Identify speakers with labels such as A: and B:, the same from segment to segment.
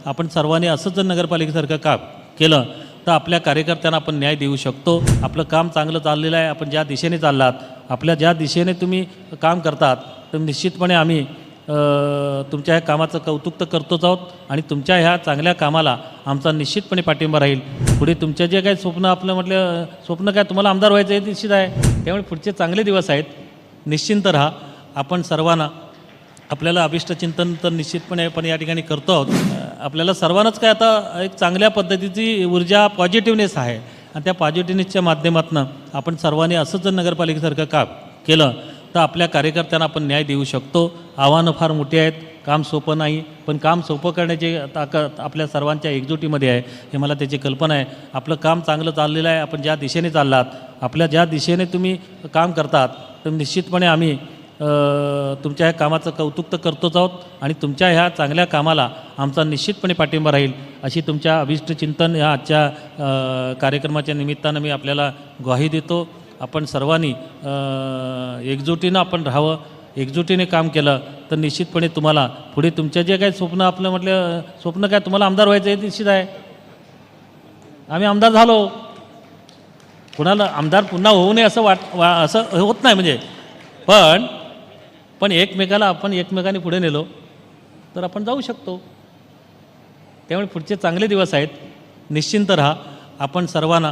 A: आपण सर्वांनी असंच जर नगरपालिकेसारखं काम केलं तर आपल्या कार्यकर्त्यांना आपण न्याय देऊ शकतो. आपलं काम चांगलं चाललेलं आहे. आपण ज्या दिशेने चाललात, आपल्या ज्या दिशेने तुम्ही काम करतात, तर निश्चितपणे आम्ही तुमच्या ह्या कामाचं कौतुक तर करतोच आहोत आणि तुमच्या ह्या चांगल्या कामाला आमचा निश्चितपणे पाठिंबा राहील. पुढे तुमचे जे काही स्वप्न स्वप्न काय तुम्हाला आमदार व्हायचं हे निश्चित आहे. त्यामुळे पुढचे चांगले दिवस आहेत. निश्चिंत राहा. आपण सर्वांना आपल्याला अभिष्ट चिंतन तर निश्चितपणे आपण या ठिकाणी करतो आहोत. आपल्याला सर्वांनाच काय आता एक चांगल्या पद्धतीची ऊर्जा पॉझिटिव्हनेस आहे आणि त्या पॉझिटिव्हनेसच्या माध्यमातून आपण सर्वांनी असंच जर नगरपालिकेसारखं काम केलं तर आपल्या कार्यकर्त्यांना आपण न्याय देऊ शकतो. आव्हानं फार मोठी आहेत. काम सोपं नाही, पण काम सोपं करण्याची ताकद आपल्या सर्वांच्या एकजुटीमध्ये आहे. हे मला त्याची कल्पना आहे. आपलं काम चांगलं चाललेलं आहे. आपण ज्या दिशेने चाललात, आपल्या ज्या दिशेने तुम्ही काम करतात, तर निश्चितपणे आम्ही तुमच्या ह्या कामाचं कौतुक तर करतोच आहोत आणि तुमच्या ह्या चांगल्या कामाला आमचा निश्चितपणे पाठिंबा राहील अशी तुमच्या अभिष्ट चिंतन ह्या आजच्या कार्यक्रमाच्या निमित्तानं मी आपल्याला ग्वाही देतो. आपण सर्वांनी एकजुटीनं आपण राहावं. एकजुटीने काम केलं तर निश्चितपणे तुम्हाला पुढे तुमच्या जे काही स्वप्न काय तुम्हाला आमदार व्हायचं हे निश्चित आहे. आम्ही आमदार झालो. कुणाला आमदार पुन्हा होऊ नये असं असं होत नाही म्हणजे पण एकमेकाने पुढे नेलो तर आपण जाऊ शकतो. त्यामुळे पुढचे चांगले दिवस आहेत. निश्चिंत राहा. आपण सर्वांना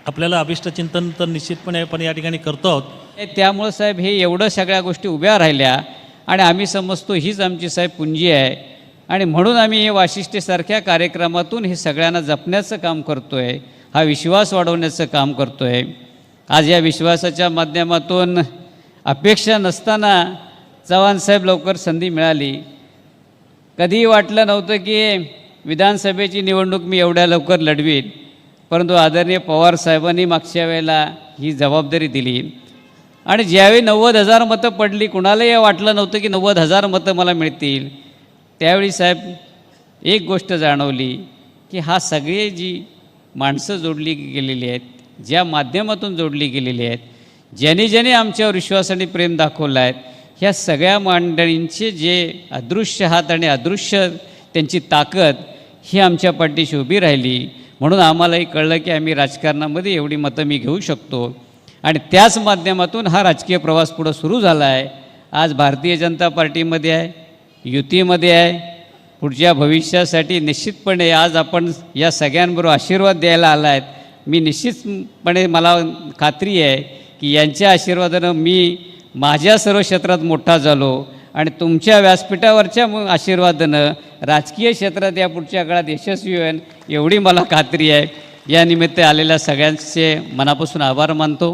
A: आपल्याला अभिष्ट चिंतन तर निश्चितपणे आपण या ठिकाणी करतो आहोत.
B: त्यामुळं साहेब हे एवढं सगळ्या गोष्टी उभ्या राहिल्या आणि आम्ही समजतो हीच आमची साहेब पुंजी आहे आणि म्हणून आम्ही हे वाशिष्ठीसारख्या कार्यक्रमातून हे सगळ्यांना जपण्याचं काम करतो आहे. हा विश्वास वाढवण्याचं काम करतो आहे. आज या विश्वासाच्या माध्यमातून अपेक्षा नसताना चव्हाणसाहेब लवकर संधी मिळाली. कधीही वाटलं नव्हतं की विधानसभेची निवडणूक मी एवढ्या लवकर लढवीन, परंतु आदरणीय पवारसाहेबांनी मागच्या वेळेला ही जबाबदारी दिली आणि ज्यावेळी 90,000 मतं पडली, कुणालाही वाटलं नव्हतं की 90,000 मतं मला मिळतील. त्यावेळी साहेब एक गोष्ट जाणवली की हा सगळे जी माणसं जोडली गेलेली आहेत, ज्या माध्यमातून जोडली गेलेली आहेत, ज्याने आमच्यावर विश्वासाने प्रेम दाखवलं आहे, ह्या सगळ्या मंडळींचे जे अदृश्य हात आणि अदृश्य त्यांची ताकद ही आमच्या पाठीशी उभी राहिली. म्हणून आम्हालाही कळलं की आम्ही राजकारणामध्ये एवढी मतं मी घेऊ शकतो आणि त्याच माध्यमातून हा राजकीय प्रवास पुढं सुरू झाला आहे. आज भारतीय जनता पार्टीमध्ये आहे, युतीमध्ये आहे. पुढच्या भविष्यासाठी निश्चितपणे आज आपण या सगळ्यांबरोबर आशीर्वाद द्यायला आला आहेत. मी निश्चितपणे मला खात्री आहे की यांच्या आशीर्वादानं मी माझ्या सर्व क्षेत्रात मोठा झालो आणि तुमच्या व्यासपीठावरच्या आशीर्वादानं राजकीय क्षेत्रात या पुढच्या काळात यशस्वी होईल एवढी मला खात्री आहे. या निमित्त आलेल्या सगळ्यांचे मनापासून आभार मानतो.